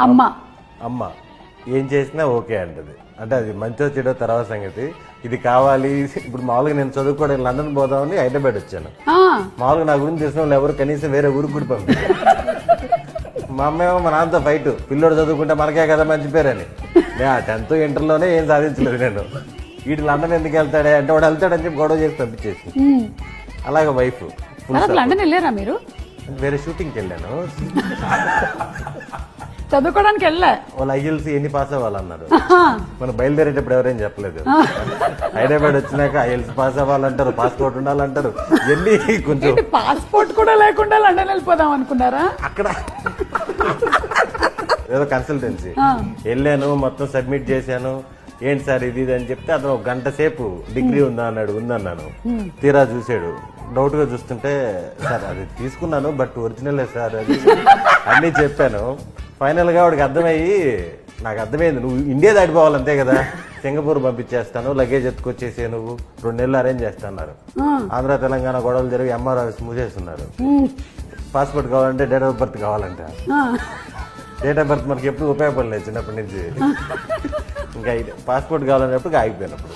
అమ్మ ఏం చేసినా ఓకే అంటది. అంటే అది మంచో చెడో తర్వాత సంగతి. ఇది కావాలి. ఇప్పుడు మామూలుగా నేను చదువుకోవడానికి లండన్ పోదామని హైదరాబాద్ వచ్చాను. మామూలుగా నా గురించి తెలిసిన వాళ్ళు ఎవరు కనీసం వేరే ఊరికి కూడా పంపించారు. మా అమ్మేమో మా నాన్నతో ఫైట్, పిల్లోడు చదువుకుంటే మనకే కదా మంచి పేరని. నేను 10th ఇంటర్లోనే ఏం సాధించలేదు నేను. వీటి లండన్ ఎందుకు వెళ్తాడే అంటే వాడు వెళ్తాడని చెప్పి గొడవ చేసి పంపించేసి. అలాగే వైఫ్ లండన్ వెళ్ళారా మీరు? వేరే షూటింగ్కి వెళ్ళాను. చదువుకోవడానికి వెళ్ళా. వాళ్ళు ఐఎల్స్ ఎన్ని పాస్ అవ్వాలన్నారు. మనం బయలుదేరేటప్పుడు ఎవరేం చెప్పలేదు. హైదరాబాద్ వచ్చినాక ఐఎల్స్ పాస్ అవ్వాలంటారు, పాస్పోర్ట్ ఉండాలంటారు. ఎన్ని కొంచెం పాస్పోర్ట్ కూడా లేకుండా లండన్ వెళ్ళిపోదాం అనుకున్నారా? అక్కడ ఏదో కన్సల్టెన్సీ వెళ్ళాను, మొత్తం సబ్మిట్ చేశాను. ఏంటి సార్ ఇది అని చెప్తే అతను 1 గంట సేపు డిగ్రీ ఉందా అన్నాడు. ఉందన్నాను. తీరా చూసాడు, డౌట్ గా చూస్తుంటే సార్ అది తీసుకున్నాను బట్ ఒరిజినలే సార్ అది అన్నీ చెప్పాను. ఫైనల్ గా వాడికి అర్థమయ్యి, నాకు అర్థమైంది నువ్వు ఇండియా దాటిపోవాలి అంతే కదా, సింగపూర్ పంపించేస్తాను, లగేజ్ ఎత్తుకొచ్చేసే నువ్వు 2 నెలలు అరేంజ్ చేస్తున్నారు. ఆంధ్ర తెలంగాణ గొడవలు జరిగి ఎంఆర్ ఆఫీస్ మూసేస్తున్నారు. పాస్పోర్ట్ కావాలంటే డేట్ ఆఫ్ బర్త్ కావాలంట. డేట్ ఆఫ్ బర్త్ మనకి ఎప్పుడు ఉపయోగపడలేదు చిన్నప్పటి నుంచి. ఇంకా పాస్పోర్ట్ కావాలనేప్పుడు ఆగిపోయినప్పుడు